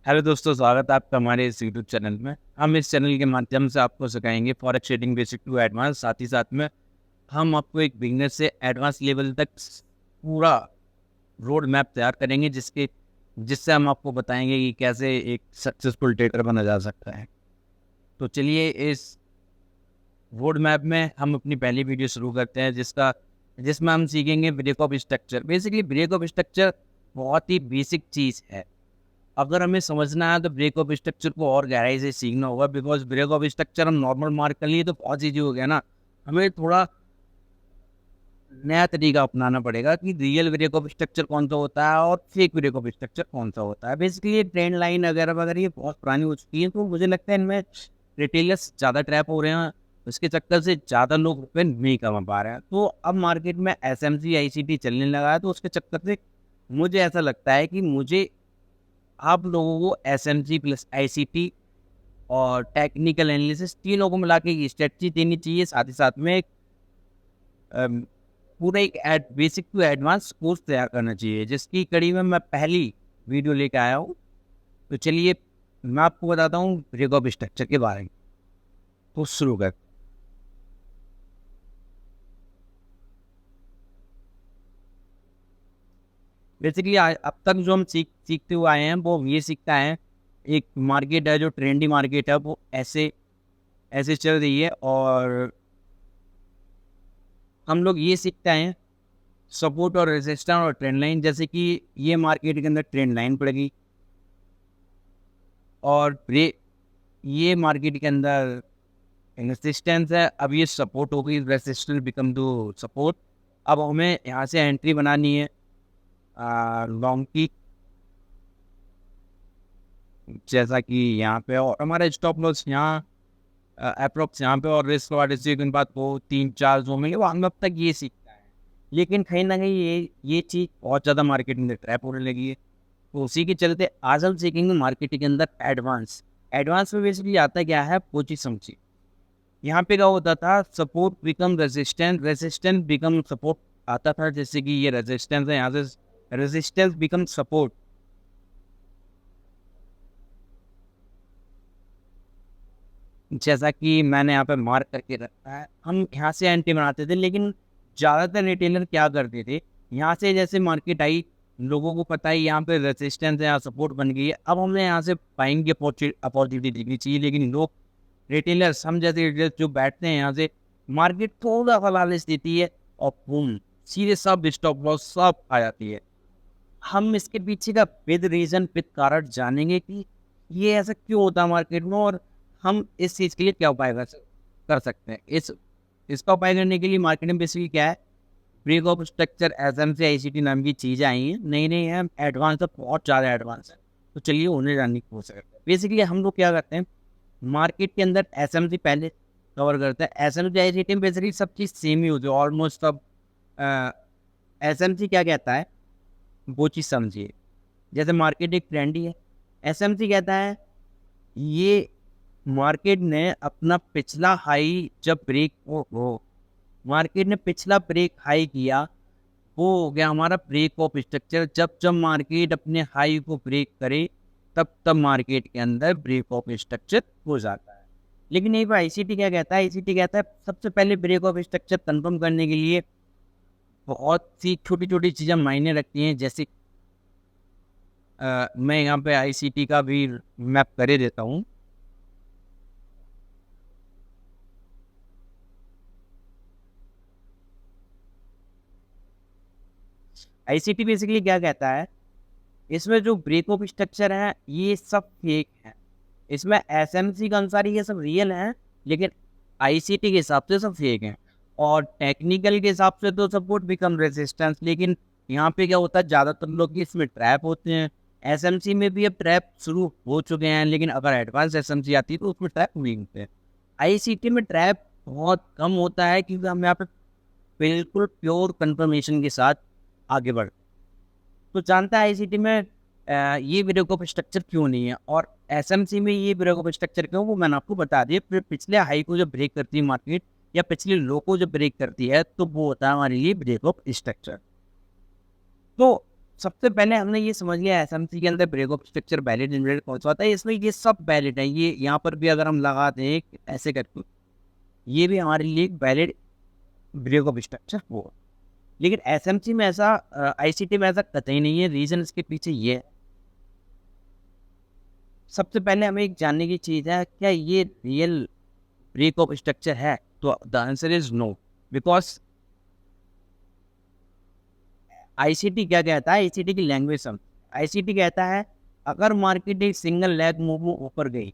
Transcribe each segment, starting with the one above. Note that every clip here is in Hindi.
हेलो दोस्तों, स्वागत है आपका हमारे इस यूट्यूब चैनल में। हम इस चैनल के माध्यम से आपको सिखाएंगे forex trading basic to advance. साथ ही साथ में हम आपको एक बिगनर से एडवांस लेवल तक पूरा रोड मैप तैयार करेंगे जिससे हम आपको बताएंगे कि कैसे एक सक्सेसफुल ट्रेडर बना जा सकता है। तो चलिए इस रोड मैप में हम अपनी पहली वीडियो शुरू करते हैं जिसमें हम सीखेंगे break of structure. Basically break of structure बहुत ही बेसिक चीज़ है। अगर हमें समझना है तो ब्रेक ऑफ स्ट्रक्चर को और गहराई से सीखना होगा, बिकॉज ब्रेक ऑफ स्ट्रक्चर हम नॉर्मल मार्क कर लिए तो बहुत ईजी हो गया ना। हमें थोड़ा नया तरीका अपनाना पड़ेगा कि रियल ब्रेक ऑफ स्ट्रक्चर कौन सा होता है और फेक ब्रेक ऑफ स्ट्रक्चर कौन सा होता है। बेसिकली ये ट्रेंड लाइन वगैरह वगैरह ये बहुत पुरानी हो चुकी है, तो मुझे लगता है इनमें रिटेलर्स ज़्यादा ट्रैप हो रहे हैं। उसके चक्कर से ज़्यादा लोग रुपये नहीं कमा पा रहे हैं। तो अब मार्केट में SMC ICT चलने लगा है, तो उसके चक्कर से मुझे ऐसा लगता है कि मुझे आप लोगों को SMC प्लस ICT और टेक्निकल एनालिसिस तीनों को मिला के स्ट्रेटजी देनी चाहिए। साथ ही साथ में एक अम, पूरा एक बेसिक टू एडवांस कोर्स तैयार करना चाहिए, जिसकी कड़ी में मैं पहली वीडियो लेके आया हूँ। तो चलिए मैं आपको बताता हूँ ब्रेक ऑफ स्ट्रक्चर के बारे में। तो शुरू कर बेसिकली अब तक जो हम सीखते हुए आए हैं वो ये सीखता है। एक मार्केट है जो ट्रेंडी मार्केट है, वो ऐसे ऐसे चल रही है और हम लोग ये सीखते हैं सपोर्ट और रेजिस्टेंस और ट्रेंड लाइन। जैसे कि ये मार्केट के अंदर ट्रेंड लाइन पड़ेगी और ब्रेक, ये मार्केट के अंदर रेजिस्टेंस है। अब ये सपोर्ट होगी, रेजिस्टेंस बिकम टू सपोर्ट। अब हमें यहाँ से एंट्री बनानी है लॉन्ग की, जैसा कि यहाँ पे, और हमारा स्टॉप लॉस यहाँ अप्रोक्स यहाँ पे, और रिस्क वाले से बात वो 3-4 जोन में वो हम अब तक ये सीखता है। लेकिन कहीं ना कहीं ये चीज़ बहुत ज़्यादा मार्केट में ट्रैप होने लगी है। तो उसी के चलते आज हम सीखेंगे मार्केट के अंदर एडवांस। एडवांस में बेसिकली आता क्या है, पोची समझी। यहाँ पे क्या होता था, support become resistance, resistance become support आता था। जैसे कि ये रेजिस्टेंस है, यहाँ से रेजिस्टेंस बिकम सपोर्ट। जैसा कि मैंने यहाँ पे मार्क करके रखा है, हम यहाँ से एंट्री बनाते थे। लेकिन ज़्यादातर रिटेलर क्या करते थे, यहाँ से जैसे मार्केट आई, लोगों को पता है यहाँ पे रेजिस्टेंस है, यहाँ सपोर्ट बन गई है, अब हमें यहाँ से बाइंग की अपॉर्चुनिटी देखनी चाहिए। लेकिन लोग, रिटेलर्स, हम जैसे रिटेलर्स जो बैठते हैं, यहाँ से मार्केट थोड़ा सा लालच देती है और बूम, सीधे सब स्टॉप लॉस सब आ जाती है। हम इसके पीछे का विद रीजन विद कारण जानेंगे कि ये ऐसा क्यों होता है मार्केट में, और हम इस चीज़ के लिए क्या उपाय कर सकते हैं। इसका उपाय करने के लिए मार्केट में बेसिकली क्या है, break of structure, SMC ICT नाम की चीज़ें आई हैं, नई नई है, एडवांस है, बहुत ज़्यादा एडवांस है। तो चलिए उन्हें जानने की कोशिश करते हैं। बेसिकली हम लोग क्या करते हैं, मार्केट के अंदर SMC पहले कवर करते हैं। SMC ICT में बेसिकली सब चीज़ सेम ही होती है ऑलमोस्ट सब। SMC क्या कहता है वो चीज़ समझिए। जैसे मार्केट एक ट्रेंडी है, SMC कहता है ये मार्केट ने अपना पिछला हाई जब ब्रेक हो, मार्केट ने पिछला ब्रेक हाई किया, वो हो गया हमारा ब्रेक ऑफ स्ट्रक्चर। जब जब मार्केट अपने हाई को ब्रेक करे, तब तब मार्केट के अंदर ब्रेक ऑफ स्ट्रक्चर हो जाता है। लेकिन एक बार ICT क्या कहता है, ICT कहता है सबसे पहले ब्रेक ऑफ स्ट्रक्चर कंफर्म करने के लिए बहुत सी छोटी छोटी चीज़ें मायने रखती हैं। जैसे मैं यहाँ पे ICT का भी मैप करे देता हूँ। ICT बेसिकली क्या कहता है, इसमें जो ब्रेक ऑफ स्ट्रक्चर है ये सब फेक है। इसमें SMC के अनुसार ये सब रियल है, लेकिन ICT के हिसाब से सब फेक है। और टेक्निकल के हिसाब से तो सपोर्ट बिकम रेजिस्टेंस। लेकिन यहाँ पे क्या होता है, ज़्यादातर लोग इसमें ट्रैप होते हैं। SMC में भी अब ट्रैप शुरू हो चुके हैं, लेकिन अगर एडवांस SMC आती है तो उसमें ट्रैप नहीं होते हैं। ICT में ट्रैप बहुत कम होता है, क्योंकि हम यहाँ पे बिल्कुल प्योर कंफर्मेशन के साथ आगे बढ़। तो जानता है ICT में ये ब्रेक ऑफ स्ट्रक्चर क्यों नहीं है, और SMC में ये ब्रेक ऑफ स्ट्रक्चर क्यों, वो मैंने आपको बता दिया। फिर पिछले हाई को जब ब्रेक करती है मार्केट, या पिछले लो को जब ब्रेक करती है, तो वो होता है हमारे लिए ब्रेक ऑफ स्ट्रक्चर। तो सबसे पहले हमने ये समझ लिया एसएमसी के अंदर break of structure valid generate कौन सा होता है, इसमें ये सब वैलिड है। ये यहाँ पर भी अगर हम लगा दें ऐसे करके, ये भी हमारे लिए एक वैलिड ब्रेक ऑफ स्ट्रक्चर हो। लेकिन एसएमसी में ऐसा, आईसीटी में ऐसा कतई नहीं है। रीजन इसके पीछे ये है, सबसे पहले हमें एक जानने की चीज़ है, क्या ये रियल ब्रेक ऑफ स्ट्रक्चर है? तो the answer is no, because ICT क्या कहता है, आईसीटी की लैंग्वेज समझ। आईसीटी कहता है अगर मार्केट एक सिंगल लेग मूव ऊपर गई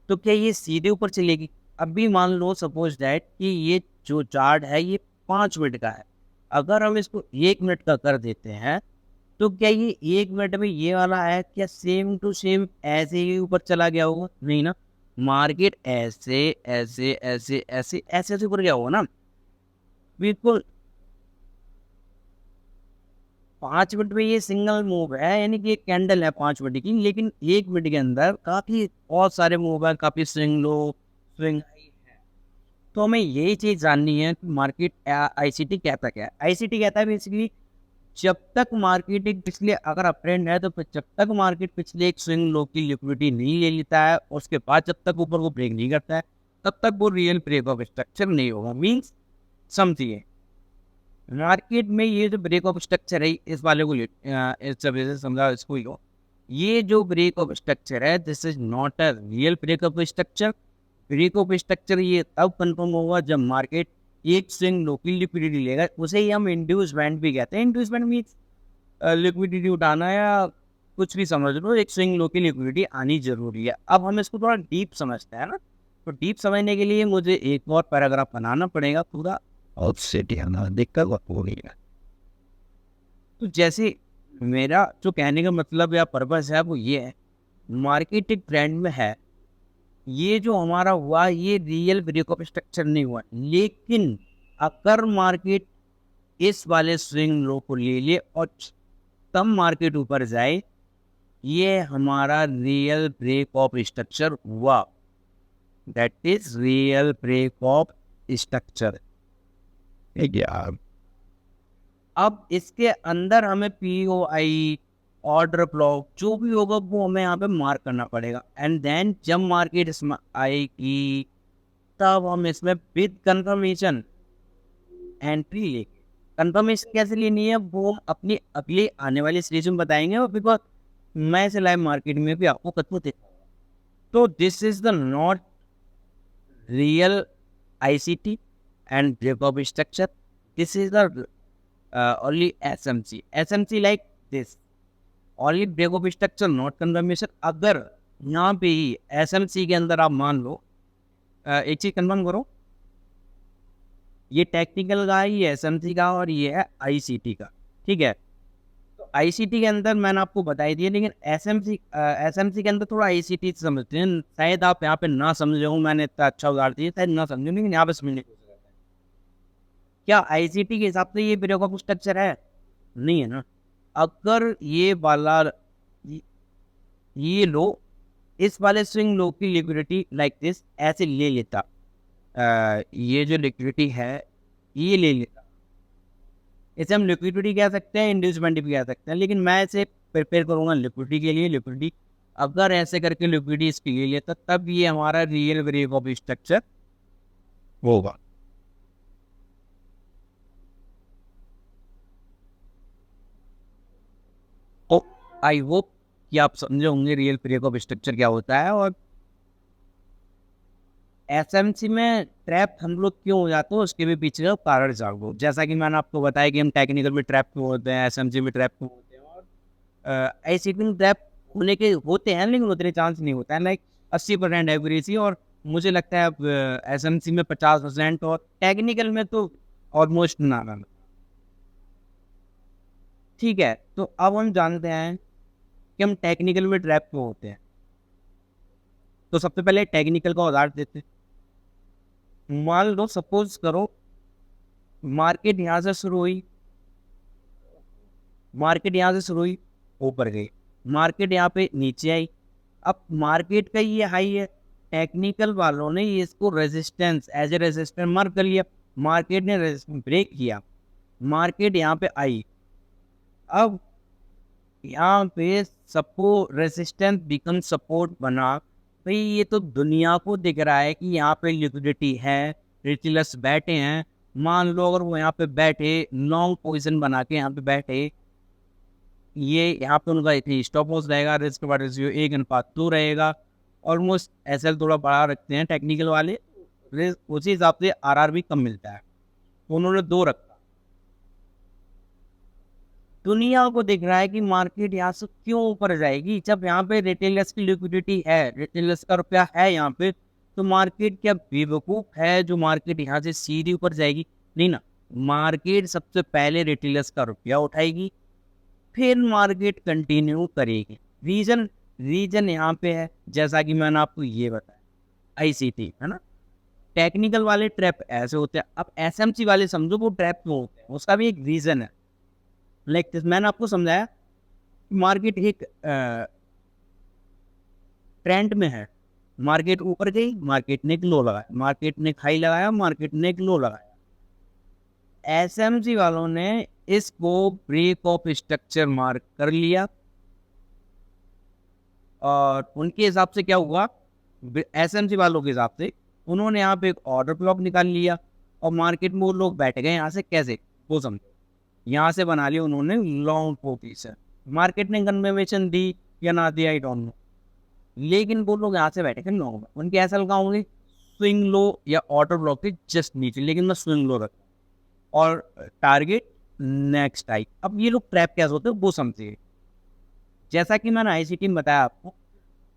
तो क्या ये सीधे ऊपर चलेगी? अभी मान लो सपोज दैट कि ये जो चार्ट है ये 5 मिनट का है, अगर हम इसको 1 मिनट का कर देते हैं तो क्या ये 1 मिनट में ये वाला है क्या सेम टू सेम ऐसे ही ऊपर चला गया होगा? नहीं ना, मार्केट ऐसे ऐसे ऐसे ऐसे ऐसे ऐसे ऊपर गया होगा ना। बिल्कुल 5 मिनट में ये सिंगल मूव है, यानी कि एक कैंडल है 5 मिनट की, लेकिन 1 मिनट के अंदर काफी बहुत सारे मूव है, काफी स्विंग लो स्विंग हाई है। तो हमें यही चीज जाननी है कि मार्केट आईसीटी कहता क्या है। आईसीटी कहता है बेसिकली जब तक मार्केट एक पिछले, अगर अप ट्रेंड है तो फिर जब तक मार्केट पिछले एक स्विंग लो की लिक्विडिटी नहीं ले लेता है, उसके बाद जब तक ऊपर को ब्रेक नहीं करता है, तब तक वो रियल ब्रेक ऑफ स्ट्रक्चर नहीं होगा। मीन्स समझिए मार्केट में ये जो ब्रेक ऑफ स्ट्रक्चर है, इस वाले को इस तरह से समझा इसको लो, ये जो ब्रेक ऑफ स्ट्रक्चर है this is not a real break of structure. Break of structure ये तब कंफर्म होगा जब मार्केट एक स्विंग लो की लिक्विडिटी लेगा, उसे ही हम इंड्यूसमेंट भी कहते हैं। इंड्यूसमेंट मीन्स लिक्विडिटी उठाना, या कुछ भी समझ लो, एक स्विंग लो की लिक्विडिटी आनी जरूरी है। अब हम इसको थोड़ा डीप समझते हैं ना, तो डीप समझने के लिए मुझे एक और पैराग्राफ बनाना पड़ेगा पूरा, और सेट आना दिक्कत हो गई है। तो जैसे मेरा जो कहने का मतलब या पर्पस है वो ये है, मार्केट एक ट्रेंड में है, ये जो हमारा हुआ ये रियल ब्रेक ऑफ स्ट्रक्चर नहीं हुआ, लेकिन अगर मार्केट इस वाले स्विंग लो को ले ले और तब मार्केट ऊपर जाए, ये हमारा रियल ब्रेक ऑफ स्ट्रक्चर हुआ। That is real break of structure. अब इसके अंदर हमें पीओआई, ऑर्डर ब्लॉक जो भी होगा वो हमें यहाँ पे मार्क करना पड़ेगा। एंड देन जब मार्केट इसमें आएगी तब हम इसमें विद कंफर्मेशन एंट्री लेंगे। कंफर्मेशन कैसे लेनी है वो हम अपनी अगली आने वाली सीरीज में बताएंगे, और बिकॉज मैं इसे लाइव मार्केट में भी आपको कतवा देखा। तो this is the not real ICT and break of structure, this is the only SMC like this, only break of structure not confirmation। अगर यहाँ पे ही SMC के अंदर आप मान लो, एक चीज कंफर्म करो, ये टेक्निकल का है, ये SMC का, और ये है आईसीटी का, ठीक है। तो आईसीटी के अंदर मैंने आपको बताई दी, लेकिन एसएमसी के अंदर थोड़ा आईसीटी समझते हैं। शायद आप यहाँ पे ना समझे हो, मैंने इतना अच्छा उदाहरण दिया, शायद ना समझे, लेकिन यहाँ पे समझने की कोशिश करते हैं। क्या आईसीटी के हिसाब से ये ब्रेक ऑफ स्ट्रक्चर है? नहीं है ना। अगर ये वाला ये लो इस वाले स्विंग लो की लिक्विडिटी लाइक दिस ऐसे ले लेता, ये जो लिक्विडिटी है ये ले लेता, इसे हम लिक्विडिटी कह सकते हैं, इंड्यूसमेंट भी कह सकते हैं, लेकिन मैं इसे प्रिपेयर करूंगा लिक्विडिटी के लिए। लिक्विडिटी अगर ऐसे करके लिक्विडिटी इसकी ले लेता तब ये हमारा रियल ब्रेक ऑफ स्ट्रक्चर होगा। आई होप कि आप समझे होंगे रियल ब्रेक ऑफ स्ट्रक्चर क्या होता है, और एसएमसी में ट्रैप हम लोग क्यों हो जाते हैं उसके भी पीछे का कारण जानो। जैसा कि मैंने आपको बताया कि हम टेक्निकल में ट्रैप क्यों होते हैं, एसएमसी में ट्रैप क्यों होते हैं, और आईसीटी ट्रैप होने के होते हैं लेकिन उतने चांस नहीं होता है, लाइक 80% एवरेज, और मुझे लगता है अब एसएमसी में 50%, और टेक्निकल में तो ऑलमोस्ट ना। ठीक है, तो अब हम जानते हैं कि हम टेक्निकल में ट्रैप क्यों होते हैं। तो सबसे पहले टेक्निकल का उदाहरण देते हैं। मान लो सपोज करो मार्केट यहाँ से शुरू हुई, मार्केट यहाँ से शुरू हुई ऊपर गई, मार्केट यहाँ पे नीचे आई। अब मार्केट का ये हाई है, टेक्निकल वालों ने इसको resistance as a resistance mark कर लिया, मार्केट ने ब्रेक किया, मार्केट यहाँ पे आई, अब यहाँ पे सबको रेसिस्टेंस बिकम सपोर्ट बना। भाई ये तो दुनिया को दिख रहा है कि यहाँ पे लिक्विडिटी है, रिटेलर्स बैठे हैं। मान लो अगर वो यहाँ पे बैठे, लॉन्ग पोजीशन बना के यहाँ पे बैठे, ये यहाँ पे उनका इतनी स्टॉप लॉस रहेगा, रिस्क का रेशियो 1:2 रहेगा। ऑलमोस्ट एसएल थोड़ा बड़ा रखते हैं टेक्निकल वाले, उसी हिसाब से आरआर भी कम मिलता है, तो उन्होंने 2 रखा। दुनिया को दिख रहा है कि मार्केट यहाँ से क्यों ऊपर जाएगी, जब यहाँ पे रिटेलर्स की लिक्विडिटी है, रिटेलर्स का रुपया है यहाँ पे, तो मार्केट क्या बेवकूफ है जो मार्केट यहाँ से सीधी ऊपर जाएगी? नहीं ना। मार्केट सबसे पहले रिटेलर्स का रुपया उठाएगी, फिर मार्केट कंटिन्यू करेगी। रीजन रीजन यहाँ पे है, जैसा कि मैंने आपको ये बताया, आईसीटी है ना। टेक्निकल वाले ट्रैप ऐसे होते हैं, अब एसएमसी वाले समझो वो ट्रैप क्यों होते हैं, उसका भी एक रीजन है। लाइक मैंने आपको समझाया, मार्केट एक ट्रेंड में है, मार्केट ऊपर गई, मार्केट ने एक लो लगाया, मार्केट ने हाई लगाया, मार्केट ने एक लो लगाया। एसएमसी वालों ने इसको ब्रेक ऑफ स्ट्रक्चर मार्क कर लिया, और उनके हिसाब से क्या हुआ, एसएमसी वालों के हिसाब से उन्होंने यहाँ पे एक ऑर्डर ब्लॉक निकाल लिया, और मार्केट में वो लोग बैठ गए यहाँ से। कैसे, वो समझो, यहाँ से बना लिया उन्होंने लॉन्ग पोजीशन। मार्केट ने कन्फर्मेशन दी या ना दी, आई डोंट नो, लेकिन वो लोग यहाँ से बैठे थे लॉन्ग में। उनके ऐसा लगा होंगे स्विंग लो या ऑर्डर ब्लॉक के जस्ट नीचे, लेकिन मैं स्विंग लो रखा और टारगेट नेक्स्ट आई। अब ये लोग ट्रैप कैसे होते हैं वो समझिए। जैसा कि मैंने आईसीटी में बताया आपको,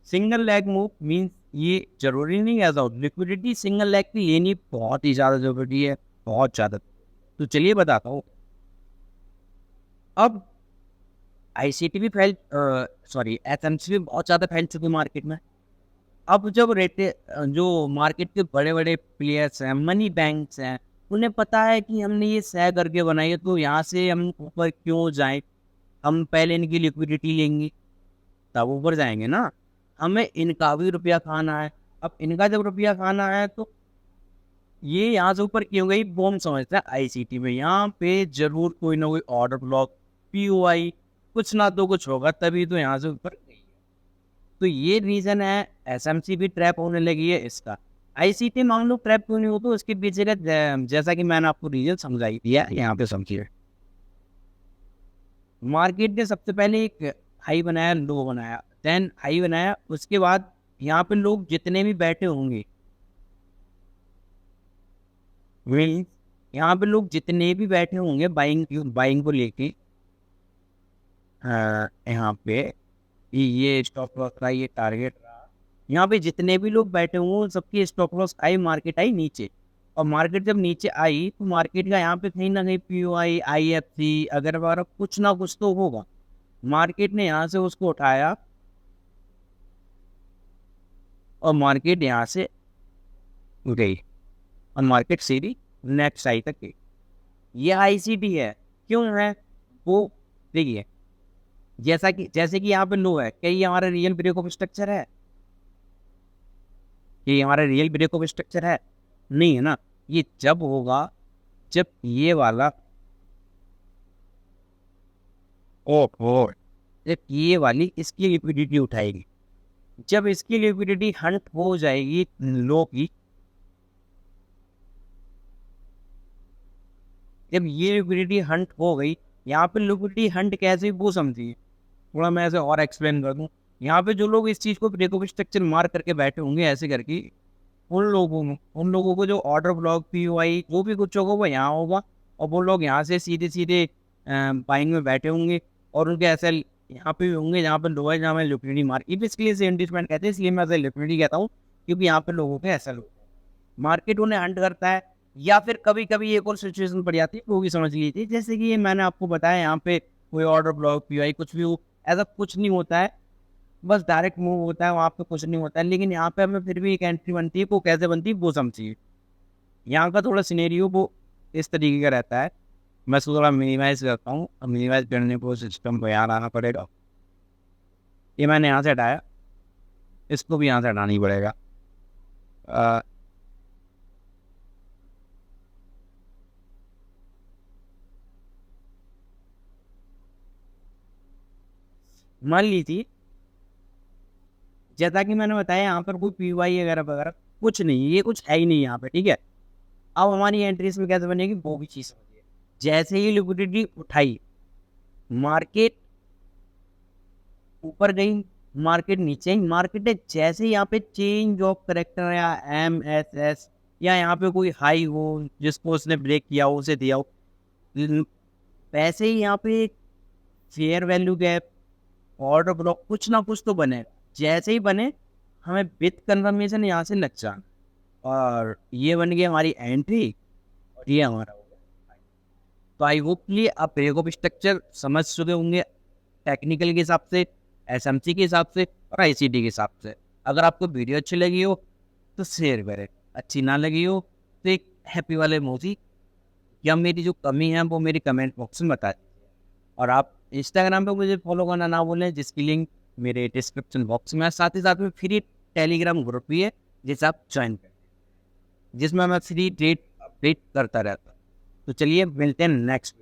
सिंगल लेग मूव मीन्स ये जरूरी नहीं ऐसा हो, लिक्विडिटी सिंगल लेग की लेनी बहुत ही ज़्यादा जरूरी है, बहुत ज़्यादा। तो चलिए बताता हूँ। अब आईसीटी भी फैल, सॉरी एसएमसी भी बहुत ज़्यादा फैल चुकी मार्केट में। अब जब जो मार्केट के बड़े बड़े प्लेयर्स हैं, मनी बैंक्स हैं, उन्हें पता है कि हमने ये सह करके बनाई है, तो यहाँ से हम ऊपर क्यों जाएं, हम पहले इनकी लिक्विडिटी लेंगे तब ऊपर जाएंगे ना। हमें इनका भी रुपया खाना है। अब इनका जब रुपया खाना है तो ये यहाँ से ऊपर क्यों गई वो हम समझते हैं आईसीटी में। यहाँ पे जरूर कोई ना कोई ऑर्डर ब्लॉक, पीओआई, कुछ ना तो कुछ होगा, तभी तो यहाँ से ऊपर गई है। तो ये रीजन है, एसएमसी भी ट्रैप होने लगी है इसका। आईसीटी मान लो ट्रैप क्यों नहीं हो, तो उसके पीछे का जैसा कि मैंने आपको रीजन समझाई दिया, यहाँ पे समझिए। मार्केट ने सबसे पहले एक हाई बनाया, लो बनाया, देन हाई बनाया, उसके बाद यहाँ पे लोग जितने भी बैठे होंगे, मीन्स यहाँ पे लोग जितने भी बैठे होंगे बाइंग को लेके, यहाँ पे ये स्टॉप लॉस रहा, ये टारगेट रहा, यहाँ पे जितने भी लोग बैठे होंगे सबकी stop loss I, market I नीचे। और मार्केट जब नीचे आई तो मार्केट का यहाँ पे कहीं ना कहीं पीओआई, आईएफसी अगर वगैरह कुछ ना कुछ तो होगा। मार्केट ने यहाँ से उसको उठाया और मार्केट यहाँ से गई, और मार्केट सीधी नेक्स्ट आई तक गई। ये आईसीटी है, क्यों है वो देखिए। जैसे कि यहाँ पे लो है, क्या ये हमारा रियल ब्रेक ऑफ स्ट्रक्चर है? ये हमारा रियल ब्रेक ऑफ स्ट्रक्चर है? नहीं है ना। ये जब होगा जब ये वाला ओ जब ये वाली इसकी लिक्विडिटी उठाएगी, जब इसकी लिक्विडिटी हंट हो जाएगी लो की, जब ये लिक्विडिटी हंट हो गई, यहाँ पे लिक्विडिटी हंट कैसे वो समझिए, थोड़ा मैं ऐसे और एक्सप्लेन कर दूँ। यहाँ पे जो लोग इस चीज़ को ब्रेक ऑफ स्ट्रक्चर मार करके बैठे होंगे ऐसे करके, उन लोगों को जो ऑर्डर ब्लॉक, पीओआई जो भी कुछ होगा वो यहाँ होगा, और वो लोग यहाँ से सीधे सीधे बाइंग में बैठे होंगे, और उनके ऐसे यहाँ पे भी होंगे जहाँ पे लो है, जहाँ में लिक्विडिटी मार, इसलिए सेंटिमेंट कहते हैं, इसलिए मैं ऐसे लिक्विडिटी कहता हूँ, क्योंकि यहाँ पे लोगों के ऐसा लोग मार्केट उन्हें हंट करता है। या फिर कभी कभी एक और सिचुएशन पड़ जाती है, वो भी समझ लीजिए, जैसे कि ये मैंने आपको बताया, यहाँ पे कोई ऑर्डर ब्लॉक, पीओआई कुछ भी हो, ऐसा कुछ नहीं होता है, बस डायरेक्ट मूव होता है, वहाँ पे कुछ नहीं होता है, लेकिन यहाँ पे हमें फिर भी एक एंट्री बनती है। वो कैसे बनती है वो समझिए। यहाँ का थोड़ा सिनेरियो वो इस तरीके का रहता है, मैं इसको थोड़ा मिनिमाइज करता हूँ। अब मिनिमाइज करने को सिस्टम को यहाँ आना पड़ेगा, ये मैंने यहाँ से हटाया, इसको भी यहाँ से हटाना ही पड़ेगा। मान लीजिए जैसा कि मैंने बताया यहाँ पर कोई पीवाई वगैरह वगैरह कुछ नहीं है, ये कुछ है ही नहीं यहाँ पे, ठीक है। अब हमारी एंट्री इसमें कैसे बनेगी वो भी चीज़ समझिए। जैसे ही लिक्विडिटी उठाई, मार्केट ऊपर गई, मार्केट नीचे ही, मार्केट ने जैसे ही यहाँ पे चेंज ऑफ करेक्टर या MSS या यहाँ पे कोई हाई हो जिसको उसने ब्रेक किया हो उसे दिया हो, वैसे ही यहाँ पे fair value gap, order block कुछ ना कुछ तो बने। जैसे ही बने हमें विथ कन्फर्मेशन यहाँ से लग जाना, और ये बन गई हमारी एंट्री और ये हमारा हो गया। तो आई होपली आप ब्रेकअप स्ट्रक्चर समझ चुके होंगे टेक्निकल के हिसाब से, SMC के हिसाब से और ICT के हिसाब से। अगर आपको वीडियो अच्छी लगी हो तो शेयर करें, अच्छी ना लगी हो तो एक हैप्पी वाले इमोजी या मेरी जो कमी है वो मेरी कमेंट बॉक्स में बता दीजिए। और आप इंस्टाग्राम पे मुझे फॉलो करना ना भूलें, जिसकी लिंक मेरे डिस्क्रिप्शन बॉक्स में है। साथ ही साथ में फ्री टेलीग्राम ग्रुप भी है जिसे आप ज्वाइन करें, जिसमें मैं फ्री डेट अपडेट करता रहता हूँ। तो चलिए मिलते हैं नेक्स्ट।